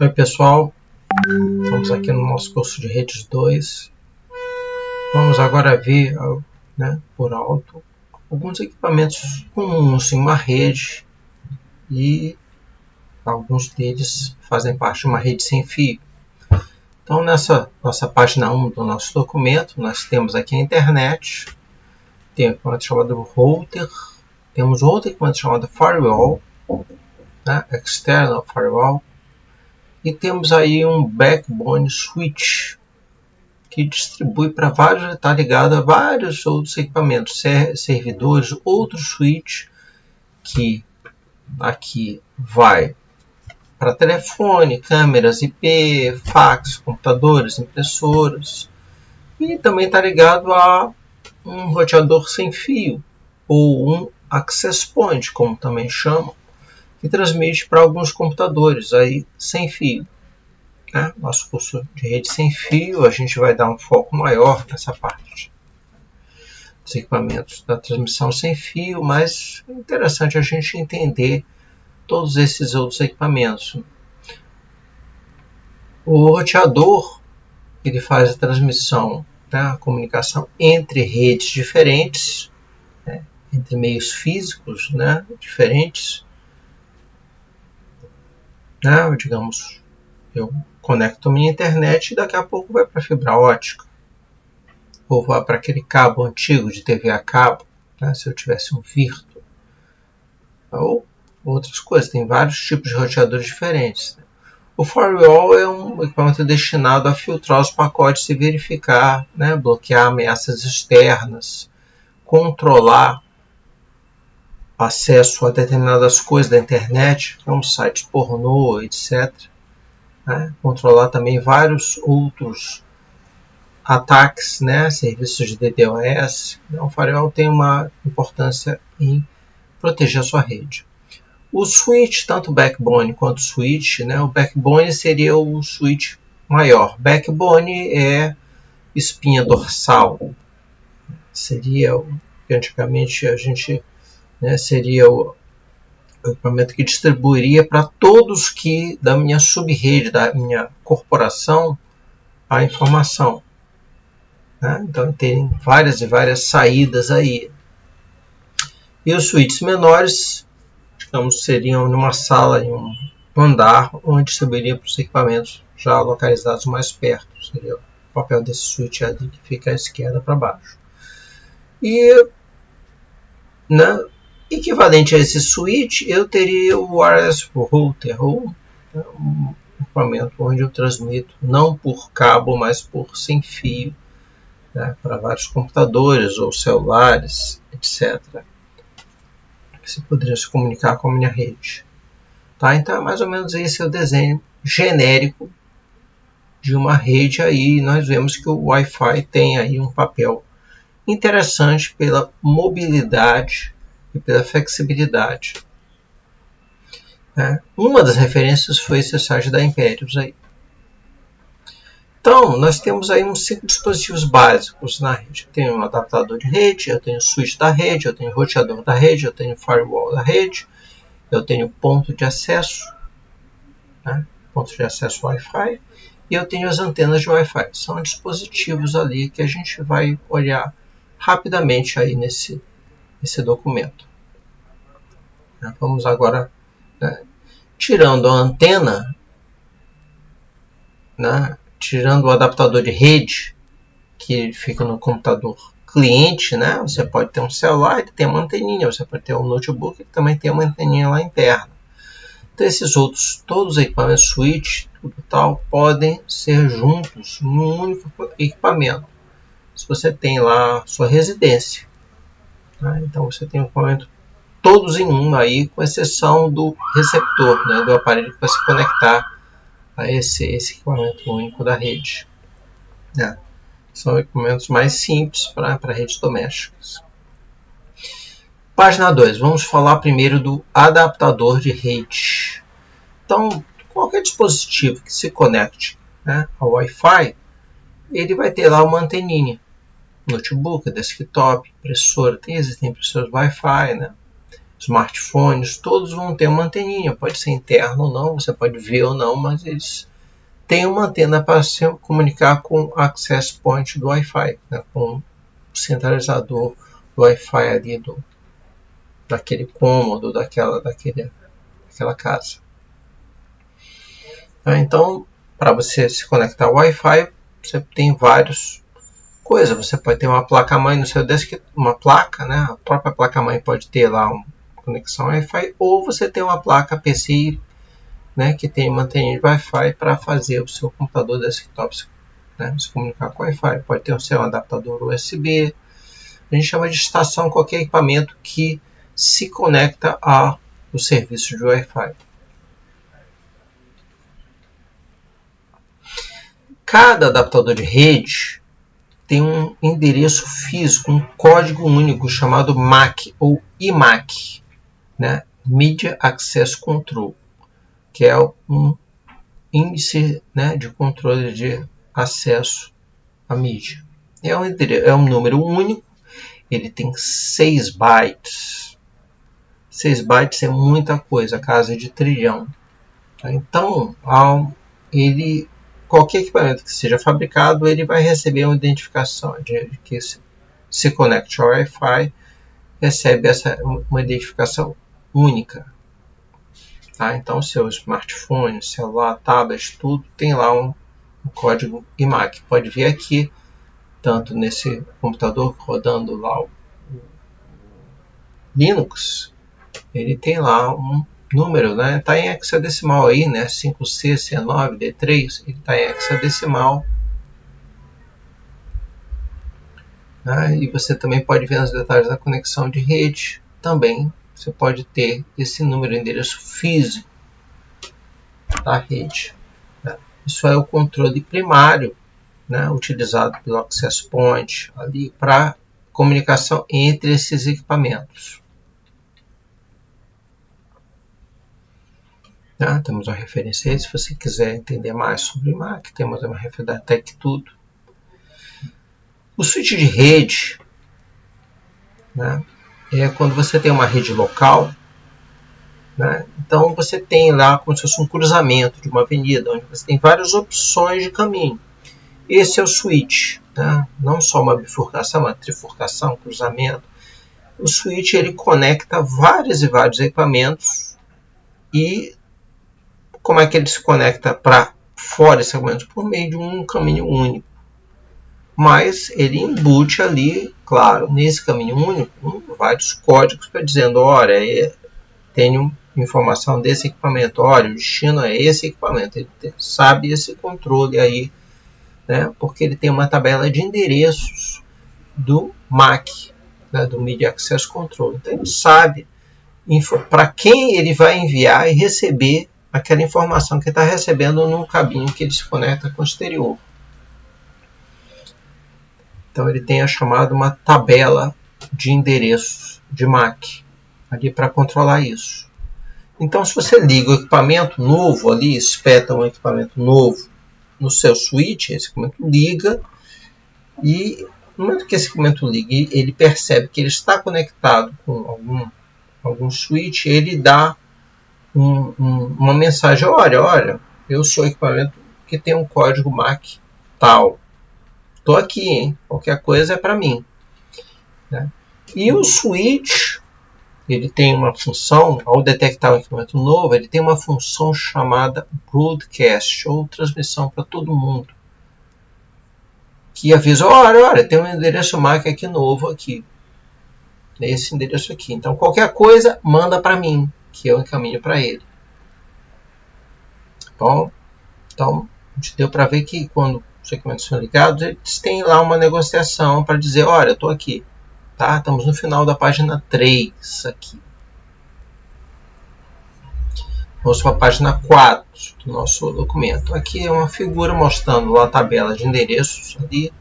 Oi pessoal, estamos aqui no nosso curso de redes 2. Vamos agora ver, por alto, alguns equipamentos comuns em uma rede e alguns deles fazem parte de uma rede sem fio. Então nessa nossa página 1 do nosso documento, nós temos aqui a internet, tem um equipamento chamado router, temos outro equipamento chamado firewall, external firewall, e temos aí um backbone switch que distribui para vários, está ligado a vários outros equipamentos, servidores, outros switch que aqui vai para telefone, câmeras IP, fax, computadores, impressoras, e também está ligado a um roteador sem fio ou um access point, como também chamam, que transmite para alguns computadores aí sem fio. Nosso curso de rede sem fio, a gente vai dar um foco maior nessa parte dos equipamentos da transmissão sem fio, mas é interessante a gente entender todos esses outros equipamentos. O roteador, ele faz a transmissão, a comunicação entre redes diferentes, entre meios físicos diferentes. Digamos, eu conecto a minha internet e daqui a pouco vai para a fibra ótica. Ou vai para aquele cabo antigo de TV a cabo, se eu tivesse um Virtu. Ou outras coisas, tem vários tipos de roteadores diferentes. O firewall é um equipamento destinado a filtrar os pacotes e verificar, bloquear ameaças externas, controlar acesso a determinadas coisas da internet, como sites pornô, etc. Controlar também vários outros ataques, serviços de DDoS. O firewall tem uma importância em proteger a sua rede. O switch, tanto o backbone quanto o switch, o backbone seria o switch maior. Backbone é espinha dorsal. Seria, antigamente a gente, seria o equipamento que distribuiria para todos que da minha subrede, da minha corporação, a informação. Então tem várias e várias saídas aí. E os switches menores, digamos, seriam numa sala, em um andar, onde distribuiria para os equipamentos já localizados mais perto. Seria o papel desse switch ali que fica à esquerda para baixo. E equivalente a esse switch, eu teria o wireless router, ou um equipamento onde eu transmito não por cabo, mas por sem fio, para vários computadores ou celulares, etc. Que se poderia se comunicar com a minha rede. Então, mais ou menos esse é o desenho genérico de uma rede. Aí nós vemos que o Wi-Fi tem aí um papel interessante pela mobilidade e pela flexibilidade. Uma das referências foi esse site da Imperius aí. Então, nós temos aí uns 5 dispositivos básicos na rede. Eu tenho um adaptador de rede, eu tenho switch da rede, eu tenho roteador da rede, eu tenho firewall da rede, eu tenho ponto de acesso, ponto de acesso Wi-Fi, e eu tenho as antenas de Wi-Fi. São dispositivos ali que a gente vai olhar rapidamente aí nesse documento. Vamos agora, tirando a antena, tirando o adaptador de rede, que fica no computador cliente, você pode ter um celular que tem uma anteninha, você pode ter um notebook que também tem uma anteninha lá interna. Então esses outros, todos os equipamentos switch, tudo tal, podem ser juntos num único equipamento. Se você tem lá sua residência, então você tem um equipamento todos em um aí, com exceção do receptor, do aparelho que vai se conectar a esse equipamento único da rede. São equipamentos mais simples para redes domésticas. Página 2. Vamos falar primeiro do adaptador de rede. Então, qualquer dispositivo que se conecte ao Wi-Fi, ele vai ter lá uma anteninha. Notebook, desktop, impressora. Existem impressoras Wi-Fi. smartphones, todos vão ter uma anteninha, pode ser interno ou não, você pode ver ou não, mas eles têm uma antena para se comunicar com o access point do Wi-Fi, né, com o centralizador do Wi-Fi ali daquele cômodo, daquela casa. Então, para você se conectar ao Wi-Fi, você tem várias coisas. Você pode ter uma placa-mãe no seu desktop, uma placa, né? A própria placa-mãe pode ter lá uma conexão Wi-Fi, ou você tem uma placa PC, né, que tem uma antena de Wi-Fi para fazer o seu computador desktop, né, se comunicar com Wi-Fi. Pode ter um adaptador USB. A gente chama de estação qualquer equipamento que se conecta ao serviço de Wi-Fi. Cada adaptador de rede tem um endereço físico, um código único chamado MAC ou IMAC, né? Media Access Control, que é um índice, né, de controle de acesso à mídia. É um número único, ele tem 6 bytes. 6 bytes é muita coisa, casa de trilhão. Então, qualquer equipamento que seja fabricado, ele vai receber uma identificação de que se conecte ao Wi-Fi, recebe uma identificação única. Tá? Então, seu smartphone, celular, tablet, tudo tem lá um código IMAC. Pode ver aqui, tanto nesse computador rodando lá o Linux, ele tem lá um número, né? Está em hexadecimal aí, né? 5C, C9, D3, ele está em hexadecimal. Né? E você também pode ver nos detalhes da conexão de rede. Também você pode ter esse número de endereço físico da rede. Né? Isso é o controle primário, né? Utilizado pelo Access Point ali para comunicação entre esses equipamentos. Temos uma referência aí, se você quiser entender mais sobre MAC, temos uma referência da TecTudo. O switch de rede, né, é quando você tem uma rede local, né, então você tem lá como se fosse um cruzamento de uma avenida, onde você tem várias opções de caminho. Esse é o switch, né, não só uma bifurcação, uma trifurcação, cruzamento. O switch ele conecta vários e vários equipamentos. E como é que ele se conecta para fora desse equipamento? Por meio de um caminho único. Mas ele embute ali, claro, nesse caminho único, vários códigos para dizendo, olha, tenho informação desse equipamento, olha, o destino é esse equipamento. Ele sabe esse controle aí, né, porque ele tem uma tabela de endereços do MAC, né, do Media Access Control. Então ele sabe para quem ele vai enviar e receber aquela informação que está recebendo no caminho que ele se conecta com o exterior. Então ele tem a chamada uma tabela de endereços de MAC ali para controlar isso. Então se você liga o equipamento novo ali, espeta um equipamento novo no seu switch, esse equipamento liga e no momento que esse equipamento liga, ele percebe que ele está conectado com algum switch, ele dá uma mensagem, olha, eu sou equipamento que tem um código MAC tal. Estou aqui, hein? Qualquer coisa é para mim. Né? E o switch, ele tem uma função, ao detectar um equipamento novo, ele tem uma função chamada broadcast, ou transmissão para todo mundo. Que avisa, olha, tem um endereço MAC aqui novo aqui. Esse endereço aqui. Então, qualquer coisa, manda para mim, que eu encaminho para ele. Bom, então, a gente deu para ver que quando os equipamentos são ligados, eles têm lá uma negociação para dizer, olha, eu estou aqui. Tá? Estamos no final da página 3 aqui. Vamos para a página 4 do nosso documento. Aqui é uma figura mostrando a tabela de endereços ali,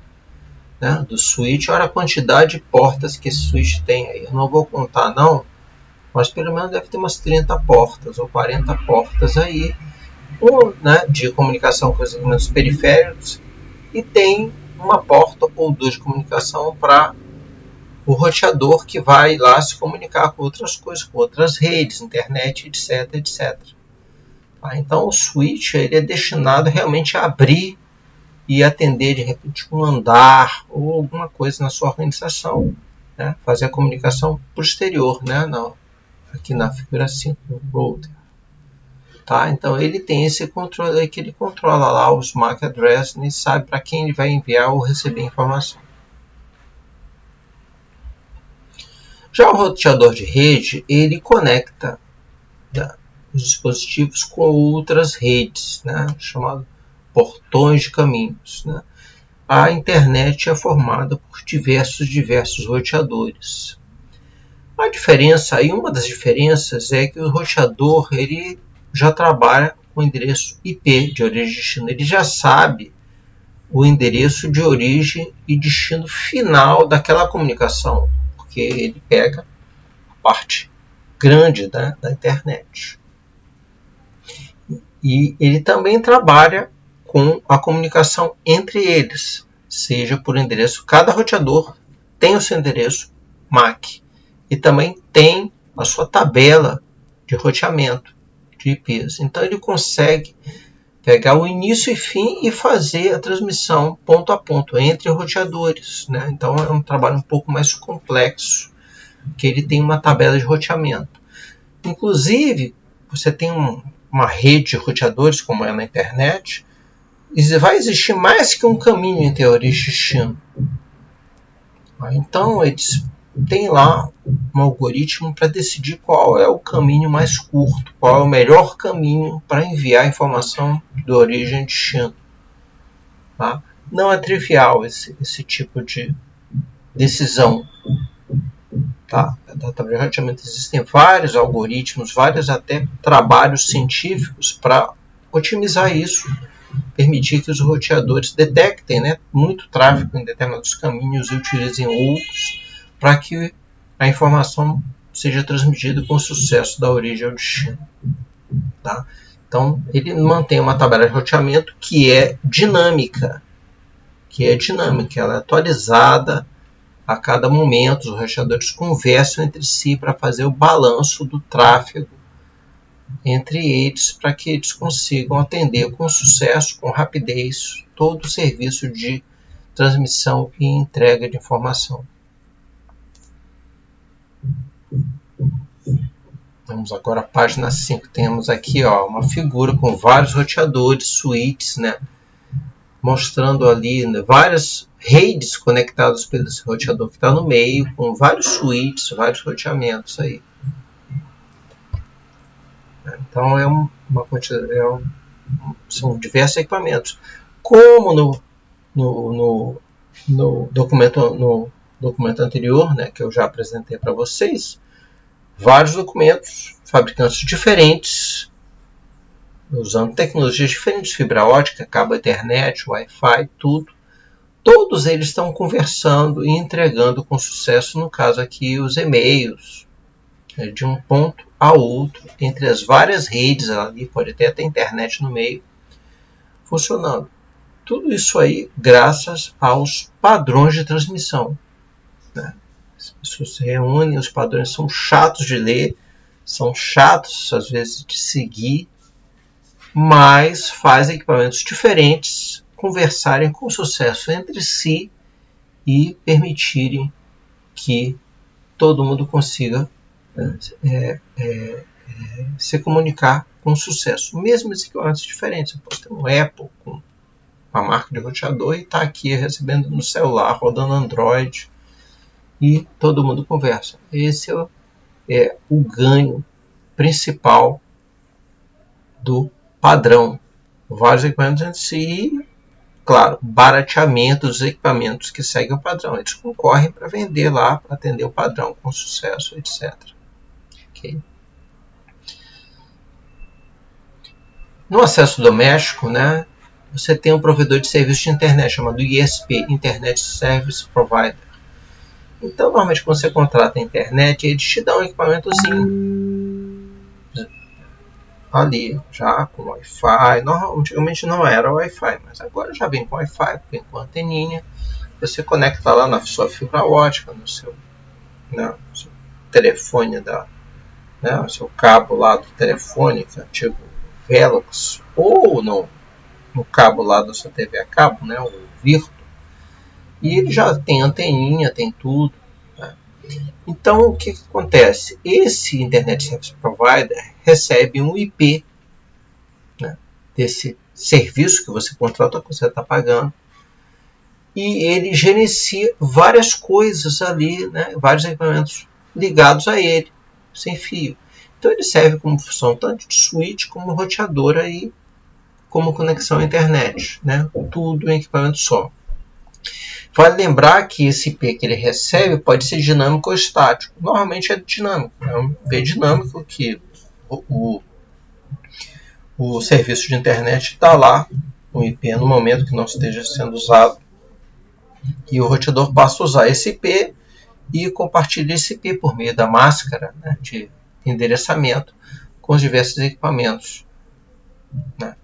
né, do switch. Olha a quantidade de portas que esse switch tem aí. Eu não vou contar não, mas pelo menos deve ter umas 30 portas ou 40 portas aí, né, de comunicação com os equipamentos periféricos, e tem uma porta ou duas de comunicação para o roteador que vai lá se comunicar com outras coisas, com outras redes, internet, etc, etc. Tá? Então o switch ele é destinado realmente a abrir e atender de repente um andar ou alguma coisa na sua organização, né? Fazer a comunicação por exterior, né? Aqui na figura 5 do router. Tá? Então ele tem esse controle que ele controla lá os MAC address e sabe para quem ele vai enviar ou receber informação. Já o roteador de rede, ele conecta, né, os dispositivos com outras redes, né, chamado portões de caminhos. Né. A internet é formada por diversos roteadores. A diferença, aí uma das diferenças é que o roteador ele já trabalha com endereço IP de origem e destino. Ele já sabe o endereço de origem e destino final daquela comunicação, porque ele pega a parte grande da internet. E ele também trabalha com a comunicação entre eles, seja por endereço. Cada roteador tem o seu endereço MAC e também tem a sua tabela de roteamento de IPs. Então ele consegue pegar o início e fim e fazer a transmissão ponto a ponto entre roteadores. Né? Então é um trabalho um pouco mais complexo, que ele tem uma tabela de roteamento. Inclusive, você tem uma rede de roteadores, como é na internet, e vai existir mais que um caminho entre origem e destino. Então eles têm lá um algoritmo para decidir qual é o caminho mais curto, qual é o melhor caminho para enviar a informação de origem e destino. Tá? Não é trivial esse tipo de decisão. Tá? Da tabela de roteamento existem vários algoritmos, vários até trabalhos científicos para otimizar isso, permitir que os roteadores detectem, né, muito tráfego em determinados caminhos e utilizem outros para que a informação seja transmitida com sucesso da origem ao destino. Tá? Então, ele mantém uma tabela de roteamento que é dinâmica, ela é atualizada a cada momento. Os roteadores conversam entre si para fazer o balanço do tráfego entre eles, para que eles consigam atender com sucesso, com rapidez, todo o serviço de transmissão e entrega de informação. Vamos agora à página 5. Temos aqui uma figura com vários roteadores, switches, né, mostrando ali, né, várias redes conectadas pelo roteador que está no meio, com vários switches, vários roteamentos aí. Então são diversos equipamentos. Como no documento anterior, né, que eu já apresentei para vocês, vários documentos, fabricantes diferentes, usando tecnologias diferentes, fibra ótica, cabo Ethernet, Wi-Fi, tudo. Todos eles estão conversando e entregando com sucesso, no caso aqui, os e-mails, de um ponto a outro, entre as várias redes ali, pode ter até internet no meio, funcionando. Tudo isso aí graças aos padrões de transmissão. Né? As pessoas se reúnem, os padrões são chatos de ler, são chatos às vezes de seguir, mas faz equipamentos diferentes conversarem com sucesso entre si e permitirem que todo mundo consiga se comunicar com sucesso. Mesmo equipamentos diferentes. Você pode ter um Apple com uma marca de roteador e está aqui recebendo no celular, rodando Android, e todo mundo conversa. Esse é o ganho principal do padrão. Vários equipamentos entre si e, claro, barateamento dos equipamentos que seguem o padrão. Eles concorrem para vender lá, para atender o padrão com sucesso, etc. Okay. No acesso doméstico, né, você tem um provedor de serviço de internet chamado ISP, Internet Service Provider. Então, normalmente, quando você contrata a internet, eles te dão um equipamentozinho ali, já com Wi-Fi. Antigamente não era Wi-Fi, mas agora já vem com Wi-Fi, vem com anteninha. Você conecta lá na sua fibra ótica, no seu né, o seu telefone, né, o seu cabo lá do telefone, que é antigo Velox, ou no cabo lá da sua TV a cabo, né, o Virtu, e ele já tem anteninha, tem tudo. Né? Então, o que acontece? Esse Internet Service Provider recebe um IP, né, desse serviço que você contrata, que você está pagando, e ele gerencia várias coisas ali, né, vários equipamentos ligados a ele, sem fio. Então ele serve como função tanto de switch como roteador aí, como conexão à internet, né, tudo em equipamento só. Vale lembrar que esse IP que ele recebe pode ser dinâmico ou estático. Normalmente é dinâmico, é um IP dinâmico que o serviço de internet está lá, o IP no momento que não esteja sendo usado, e o roteador passa a usar esse IP e compartilha esse IP por meio da máscara, né, de endereçamento com os diversos equipamentos, né,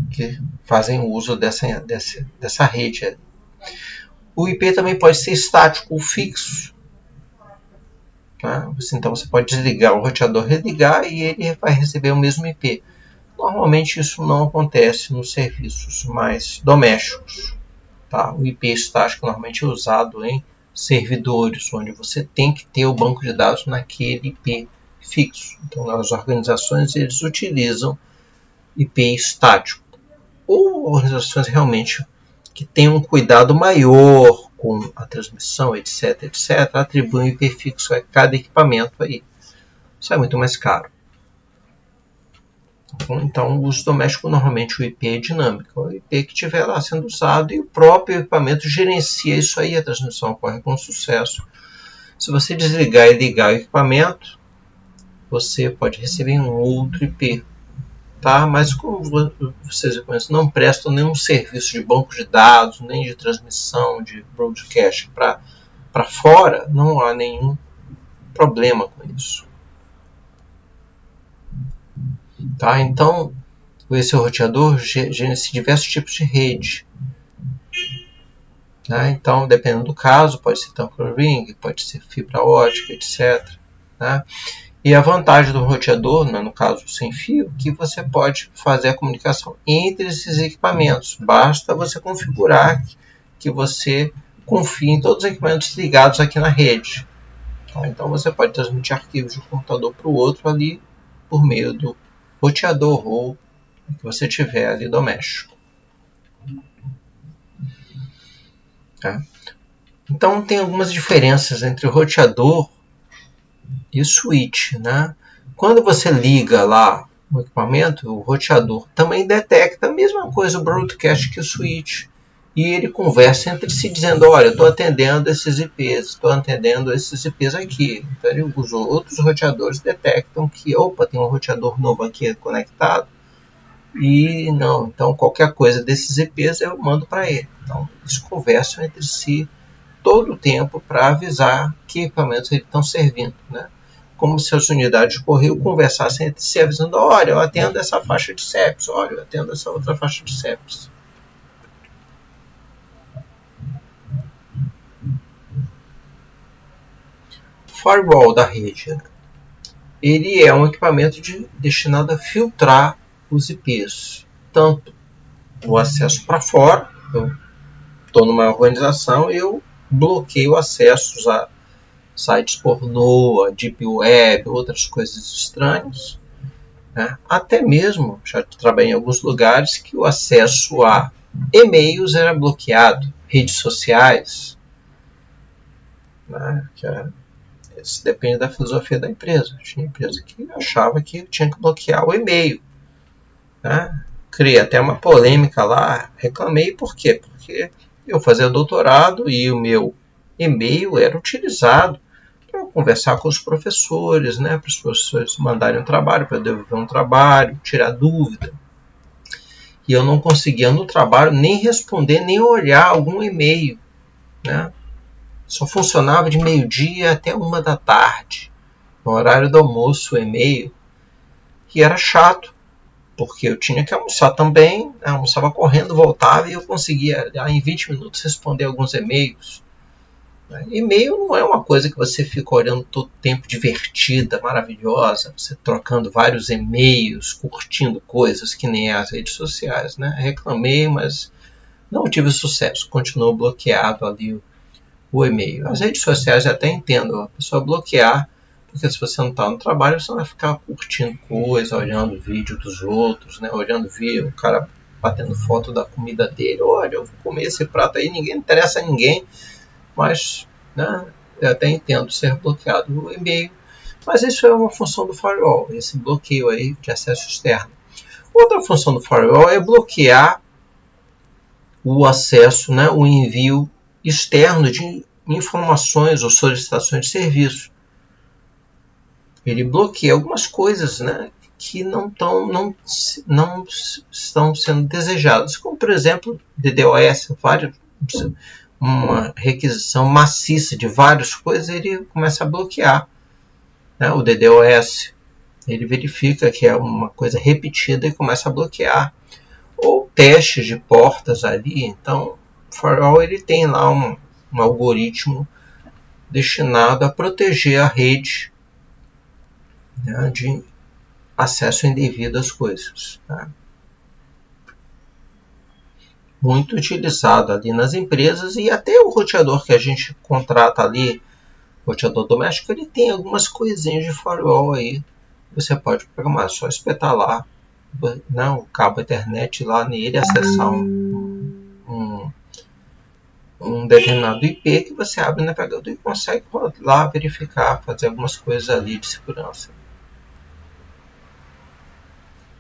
que fazem uso dessa rede. O IP também pode ser estático ou fixo. Né? Então você pode desligar o roteador, religar e ele vai receber o mesmo IP. Normalmente isso não acontece nos serviços mais domésticos. Tá? O IP estático normalmente é usado em servidores, onde você tem que ter o banco de dados naquele IP fixo. Então, as organizações eles utilizam IP estático. Ou organizações realmente que tenham um cuidado maior com a transmissão, etc., atribuem IP fixo a cada equipamento aí. Isso é muito mais caro. Então, o uso doméstico, normalmente o IP é dinâmico. O IP que estiver lá sendo usado e o próprio equipamento gerencia isso aí, a transmissão ocorre com sucesso. Se você desligar e ligar o equipamento, você pode receber um outro IP. Tá? Mas como vocês conhecem, não prestam nenhum serviço de banco de dados, nem de transmissão de broadcast para fora, não há nenhum problema com isso. Tá? Então, esse roteador gerencia diversos tipos de rede. Né? Então, dependendo do caso, pode ser tamper ring, pode ser fibra ótica, etc. Né? E a vantagem do roteador, né, no caso sem fio, que você pode fazer a comunicação entre esses equipamentos. Basta você configurar que você confie em todos os equipamentos ligados aqui na rede. Então você pode transmitir arquivos de um computador para o outro ali por meio do roteador ou que você tiver ali doméstico. Tá? Então tem algumas diferenças entre o roteador e o switch. Né? Quando você liga lá o equipamento, o roteador também detecta a mesma coisa o broadcast que o switch. E ele conversa entre si dizendo, olha, eu estou atendendo esses IPs, estou atendendo esses IPs aqui. Então os outros roteadores detectam que, opa, tem um roteador novo aqui conectado. E não, então qualquer coisa desses IPs eu mando para ele. Então eles conversam entre si todo o tempo para avisar que equipamentos eles estão servindo. Né? Como se as unidades de correio conversassem entre si, avisando, olha, eu atendo essa faixa de CEPs, olha, eu atendo essa outra faixa de CEPs. Firewall da rede, né? Ele é um equipamento destinado a filtrar os IPs, tanto o acesso para fora, eu estou numa organização e eu bloqueio acessos a sites pornô, a deep web, outras coisas estranhas, né? Até mesmo, já trabalhei em alguns lugares que o acesso a e-mails era bloqueado, redes sociais, né? Isso depende da filosofia da empresa. Tinha empresa que achava que tinha que bloquear o e-mail. Né? Criei até uma polêmica lá, reclamei por quê? Porque eu fazia doutorado e o meu e-mail era utilizado para conversar com os professores, né? Para os professores mandarem um trabalho, para eu devolver um trabalho, tirar dúvida. E eu não conseguia no trabalho nem responder, nem olhar algum e-mail. Né? Só funcionava de meio-dia até 1h, no horário do almoço, o e-mail. E era chato, porque eu tinha que almoçar também, almoçava correndo, voltava e eu conseguia em 20 minutos responder alguns e-mails. E-mail não é uma coisa que você fica olhando todo tempo, divertida, maravilhosa, você trocando vários e-mails, curtindo coisas que nem as redes sociais, né? Reclamei, mas não tive sucesso, continuou bloqueado ali o e-mail. As redes sociais eu até entendo, a pessoa bloquear, porque se você não está no trabalho, você vai ficar curtindo coisa, olhando vídeo dos outros, né? Olhando vídeo, o cara batendo foto da comida dele. Olha, eu vou comer esse prato aí, ninguém interessa a ninguém, mas, né, eu até entendo ser bloqueado o e-mail. Mas isso é uma função do firewall, esse bloqueio aí de acesso externo. Outra função do firewall é bloquear o acesso, né, o envio externo de informações ou solicitações de serviço. Ele bloqueia algumas coisas, né, que não estão sendo desejadas, como por exemplo DDoS, uma requisição maciça de várias coisas, ele começa a bloquear, né, o DDoS. Ele verifica que é uma coisa repetida e começa a bloquear. Ou testes de portas ali. Então, o firewall ele tem lá um algoritmo destinado a proteger a rede, né, de acesso indevido às coisas. Tá? Muito utilizado ali nas empresas, e até o roteador que a gente contrata ali, roteador doméstico, ele tem algumas coisinhas de firewall aí. Você pode programar, só espetar lá, né, o cabo Ethernet lá nele, acessar um determinado IP que você abre o navegador e consegue lá verificar, fazer algumas coisas ali de segurança.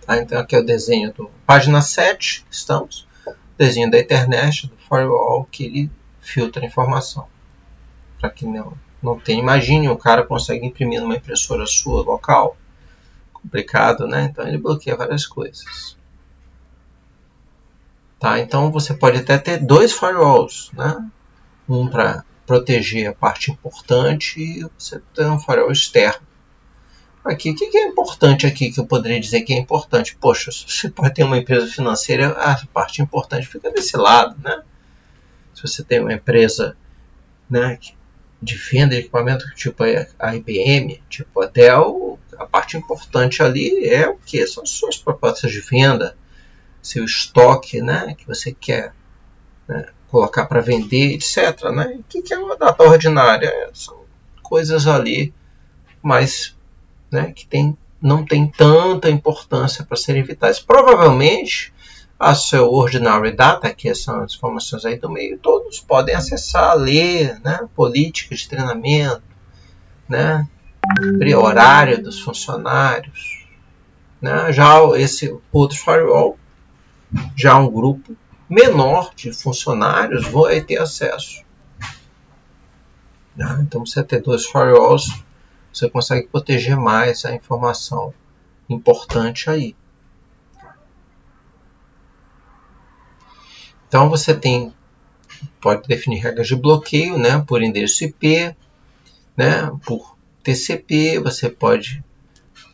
Tá, então aqui é o desenho do página 7, estamos. Desenho da internet, do firewall, que ele filtra a informação. Para que não tenha, imagine, o cara consegue imprimir numa impressora sua local. Complicado, né? Então ele bloqueia várias coisas. Tá, então você pode até ter dois firewalls, né? Um para proteger a parte importante e você tem um firewall externo. Aqui, o que é importante aqui que eu poderia dizer que é importante? Poxa, se você pode ter uma empresa financeira, a parte importante fica desse lado, né? Se você tem uma empresa, né, de venda de equipamento tipo a IBM, tipo a Dell, a parte importante ali é o que? São as suas propostas de venda, seu estoque, né, que você quer, né, colocar para vender, etc. Né? O que é uma data ordinária? São coisas ali, mas, né, que não tem tanta importância para serem vitais. Provavelmente, a seu ordinary data, que são as informações aí do meio, todos podem acessar, ler, né, política de treinamento, né, horário dos funcionários. Né? Já esse outro firewall, já um grupo menor de funcionários vai ter acesso. Né? Então, você ter dois firewalls, você consegue proteger mais a informação importante aí. Então, você pode definir regras de bloqueio, né, por endereço IP, né, por TCP, você pode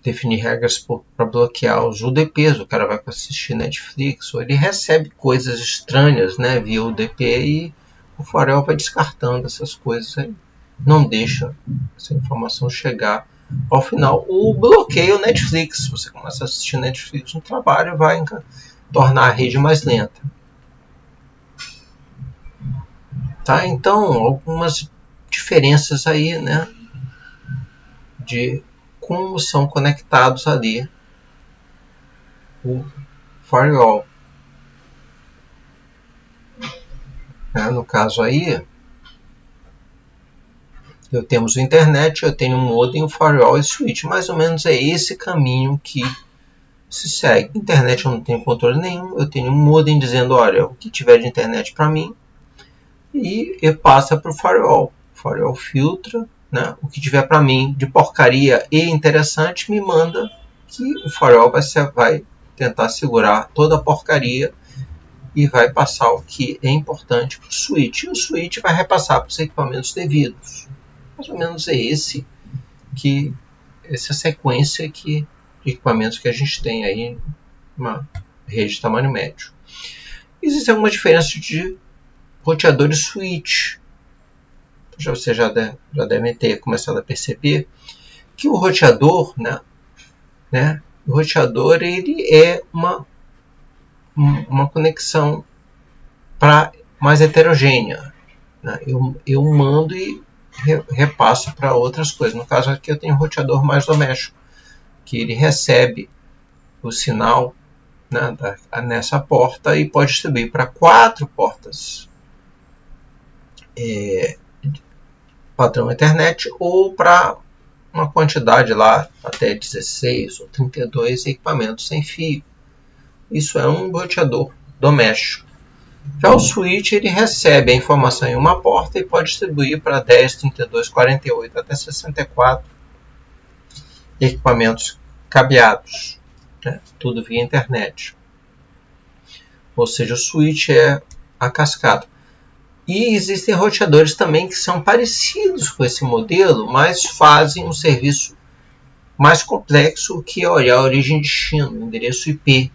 definir regras para bloquear os UDPs, o cara vai assistir Netflix, ou ele recebe coisas estranhas, né, via UDP, e o firewall vai descartando essas coisas aí. Não deixa essa informação chegar ao final. O bloqueio Netflix, você começa a assistir Netflix no trabalho, vai tornar a rede mais lenta. Tá? Então, algumas diferenças aí, né, de como são conectados ali o firewall. No caso aí, eu temos a internet, eu tenho um modem, um firewall e switch. Mais ou menos é esse caminho que se segue. Internet eu não tenho controle nenhum, eu tenho um modem dizendo, olha, o que tiver de internet para mim, e passa para o firewall. O firewall filtra, né, o que tiver para mim de porcaria e interessante, me manda, que o firewall vai tentar segurar toda a porcaria e vai passar o que é importante para o switch. E o switch vai repassar para os equipamentos devidos. Mais ou menos é essa sequência de equipamentos que a gente tem aí uma rede de tamanho médio. Existem algumas diferenças de roteadores switch. Vocês já devem ter começado a perceber que o roteador, o roteador ele é uma conexão mais heterogênea. Né? Eu mando e repasso para outras coisas. No caso aqui eu tenho um roteador mais doméstico, que ele recebe o sinal, né, nessa porta e pode distribuir para 4 portas padrão internet ou para uma quantidade lá até 16 ou 32 equipamentos sem fio. Isso é um roteador doméstico. Já o switch ele recebe a informação em uma porta e pode distribuir para 10, 32, 48 até 64 equipamentos cabeados, né? Tudo via internet. Ou seja, o switch é a cascata. E existem roteadores também que são parecidos com esse modelo, mas fazem um serviço mais complexo, que é olhar a origem e destino, endereço IP.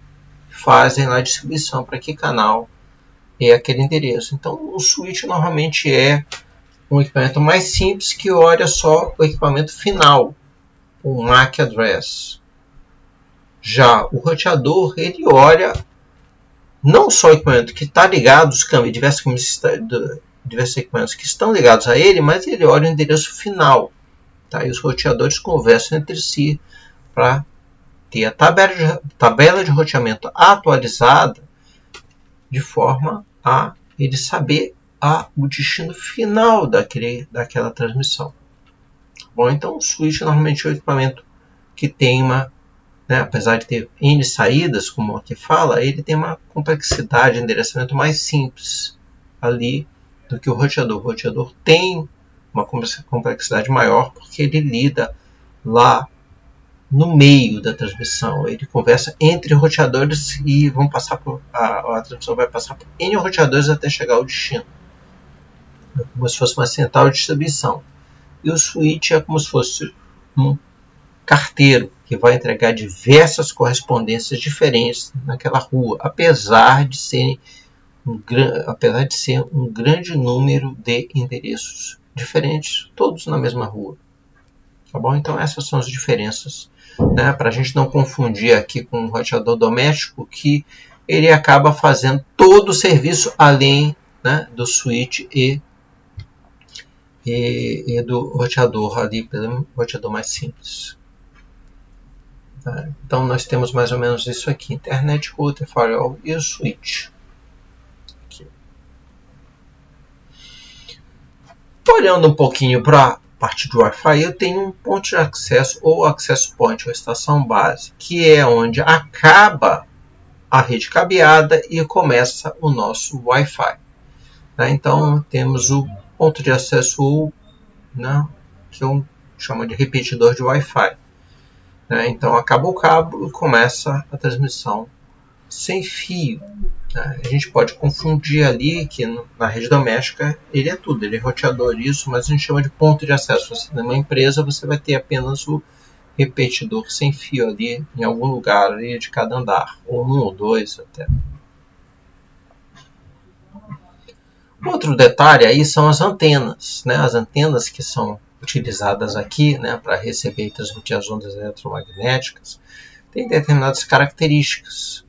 Fazem lá a distribuição para que canal é aquele endereço. Então, o switch normalmente é um equipamento mais simples que olha só o equipamento final, o MAC address. Já o roteador, ele olha não só o equipamento que está ligado, os diversos equipamentos que estão ligados a ele, mas ele olha o endereço final. Tá? E os roteadores conversam entre si para ter a tabela de roteamento atualizada de forma a ele saber o destino final daquela transmissão. Bom, então o switch normalmente é o equipamento que tem apesar de ter N saídas, como aqui fala, ele tem uma complexidade de endereçamento mais simples ali do que o roteador. O roteador tem uma complexidade maior porque ele lida lá no meio da transmissão. Ele conversa entre roteadores e a transmissão vai passar por N roteadores até chegar ao destino. É como se fosse uma central de distribuição. E o switch é como se fosse um carteiro que vai entregar diversas correspondências diferentes naquela rua, apesar de ser um grande número de endereços diferentes, todos na mesma rua. Tá bom? Então essas são as diferenças, né? Para a gente não confundir aqui com um roteador doméstico, que ele acaba fazendo todo o serviço além, né, do switch e do roteador ali, pelo roteador mais simples. Então nós temos mais ou menos isso aqui: internet, router, firewall e o switch. Aqui. Olhando um pouquinho para a parte do Wi-Fi, eu tenho um ponto de acesso ou access point, ou estação base, que é onde acaba a rede cabeada e começa o nosso Wi-Fi. Então temos o ponto de acesso, que eu chamo de repetidor de Wi-Fi. Então acaba o cabo e começa a transmissão sem fio. A gente pode confundir ali que na rede doméstica ele é tudo, ele é roteador, isso, mas a gente chama de ponto de acesso. Você, numa empresa, você vai ter apenas o repetidor sem fio ali em algum lugar ali de cada andar, ou um ou dois até. Outro detalhe aí são as antenas, as antenas que são utilizadas aqui, para receber e transmitir as ondas eletromagnéticas, têm determinadas características.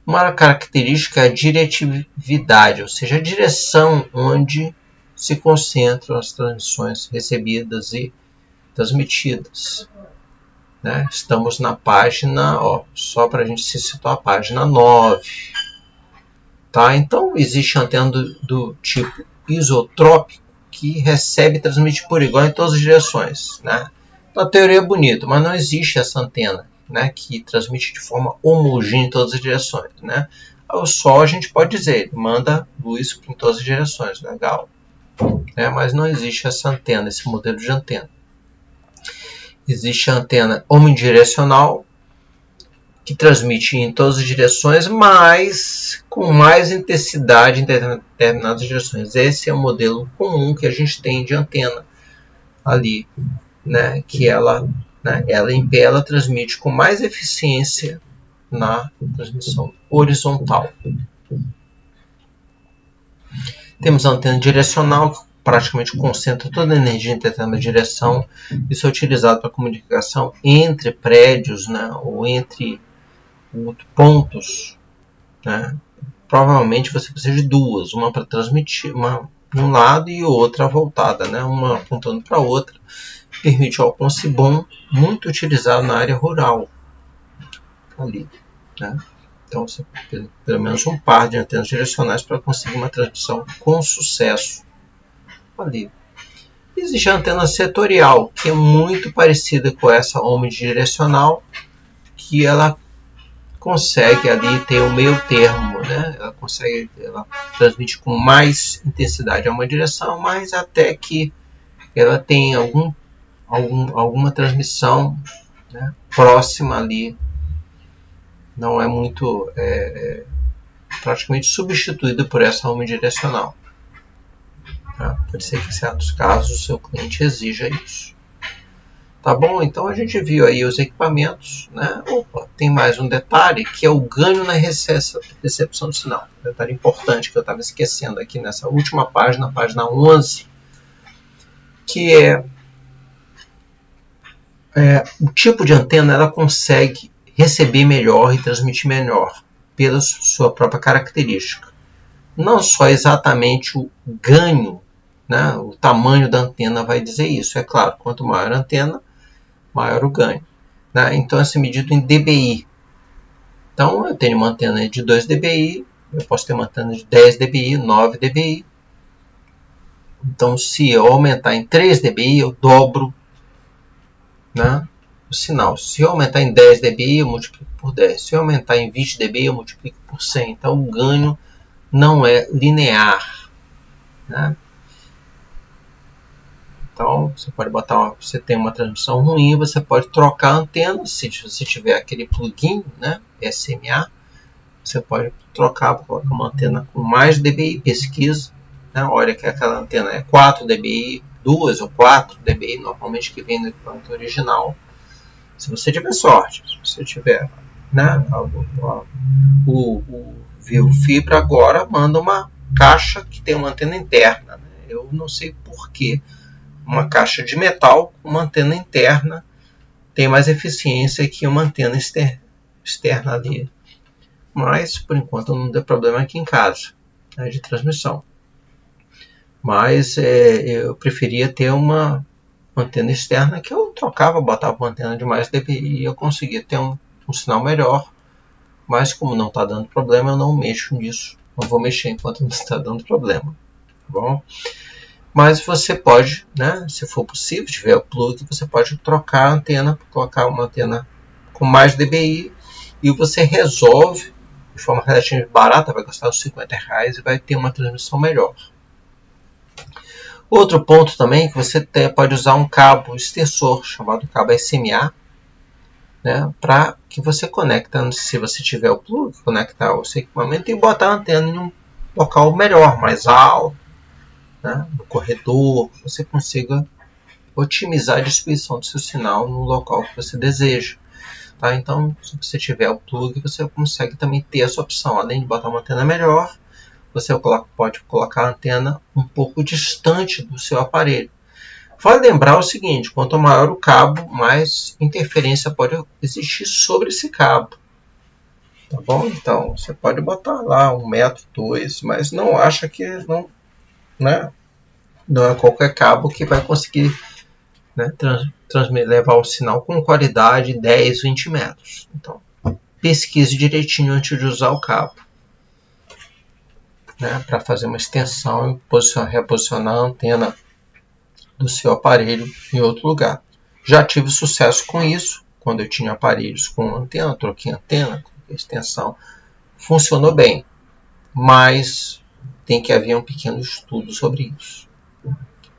Uma característica é a diretividade, ou seja, a direção onde se concentram as transmissões recebidas e transmitidas. Estamos na página, só para a gente se situar, a página 9. Então, existe antena do tipo isotrópico, que recebe e transmite por igual em todas as direções. A teoria é bonita, mas não existe essa antena, que transmite de forma homogênea em todas as direções. O Sol, a gente pode dizer, ele manda luz em todas as direções, legal. Mas não existe essa antena, esse modelo de antena. Existe a antena omnidirecional, que transmite em todas as direções, mas com mais intensidade em determinadas direções. Esse é o modelo comum que a gente tem de antena ali, que ela em pé ela transmite com mais eficiência na transmissão horizontal. Temos a antena direcional, que praticamente concentra toda a energia em determinada direção. Isso é utilizado para comunicação entre prédios, né, ou entre pontos, né. Provavelmente você precisa de duas, uma para transmitir de um lado e outra voltada, né, uma apontando para a outra. Permite um alcance bom, muito utilizado na área rural. Ali, né. Então você tem pelo menos um par de antenas direcionais para conseguir uma transmissão com sucesso ali. Existe a antena setorial, que é muito parecida com essa omnidirecional, que ela consegue ali ter o meio termo, né? Ela transmite com mais intensidade a uma direção, mas até que ela tem alguma transmissão, né, próxima ali. Não é muito praticamente substituída por essa omnidirecional. Tá? Pode ser que em certos casos o seu cliente exija isso. Tá bom? Então a gente viu aí os equipamentos, né? Opa, tem mais um detalhe que é o ganho na recepção do sinal. Um detalhe importante que eu estava esquecendo aqui nessa última página, página 11, que o tipo de antena ela consegue receber melhor e transmitir melhor pela sua própria característica. Não só exatamente o ganho, né, o tamanho da antena vai dizer isso. É claro, quanto maior a antena, maior o ganho. Né? Então, é medido em dBi. Então, eu tenho uma antena de 2 dBi, eu posso ter uma antena de 10 dBi, 9 dBi. Então, se eu aumentar em 3 dBi, eu dobro, né, o sinal. Se eu aumentar em 10 dBi, eu multiplico por 10. Se eu aumentar em 20 dBi, eu multiplico por 100. Então, o ganho não é linear. Né? Então, você pode botar, você tem uma transmissão ruim, você pode trocar a antena, se você tiver aquele plugin, né, SMA, você pode trocar para colocar uma antena com mais dBi, pesquisa, né, olha que aquela antena é 4 dBi, 2 ou 4 dBi, normalmente que vem no equipamento original, se você tiver sorte, se você tiver, né, o Vivo Fibra agora manda uma caixa que tem uma antena interna, né, eu não sei porquê, uma caixa de metal com uma antena interna tem mais eficiência que uma antena externa ali. Mas, por enquanto, não deu problema aqui em casa, né, de transmissão. Mas eu preferia ter uma antena externa que eu trocava, botava uma antena de mais dBi e eu conseguia ter um sinal melhor. Mas, como não está dando problema, eu não mexo nisso. Não vou mexer enquanto não está dando problema. Tá bom? Mas você pode, né, se for possível, tiver o plug, você pode trocar a antena, colocar uma antena com mais dBi e você resolve de forma relativamente barata, vai gastar uns R$50 e vai ter uma transmissão melhor. Outro ponto também é que você pode usar um cabo extensor chamado cabo SMA, né, para que você conecta, se você tiver o plug, conectar o seu equipamento e botar a antena em um local melhor, mais alto, né, no corredor, você consiga otimizar a distribuição do seu sinal no local que você deseja. Tá? Então, se você tiver o plug, você consegue também ter essa opção. Além de botar uma antena melhor, você pode colocar a antena um pouco distante do seu aparelho. Vale lembrar o seguinte, quanto maior o cabo, mais interferência pode existir sobre esse cabo. Tá bom? Então, você pode botar lá 1 metro, 2, mas não acha que não, né? Não é qualquer cabo que vai conseguir, né, levar o sinal com qualidade 10, 20 metros. Então, pesquise direitinho antes de usar o cabo, né, para fazer uma extensão e reposicionar a antena do seu aparelho em outro lugar. Já tive sucesso com isso, quando eu tinha aparelhos com antena, troquei antena, coloquei extensão, funcionou bem, mas tem que haver um pequeno estudo sobre isso.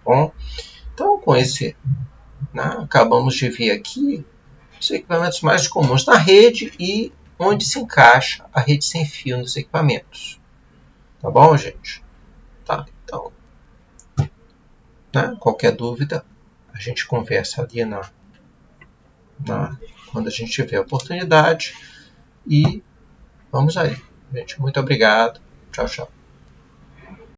Bom, então com esse, né, acabamos de ver aqui os equipamentos mais comuns na rede e onde se encaixa a rede sem fio nos equipamentos. Tá bom, gente? Tá, então, né, qualquer dúvida, a gente conversa ali quando a gente tiver a oportunidade. E vamos aí, gente. Muito obrigado. Tchau, tchau.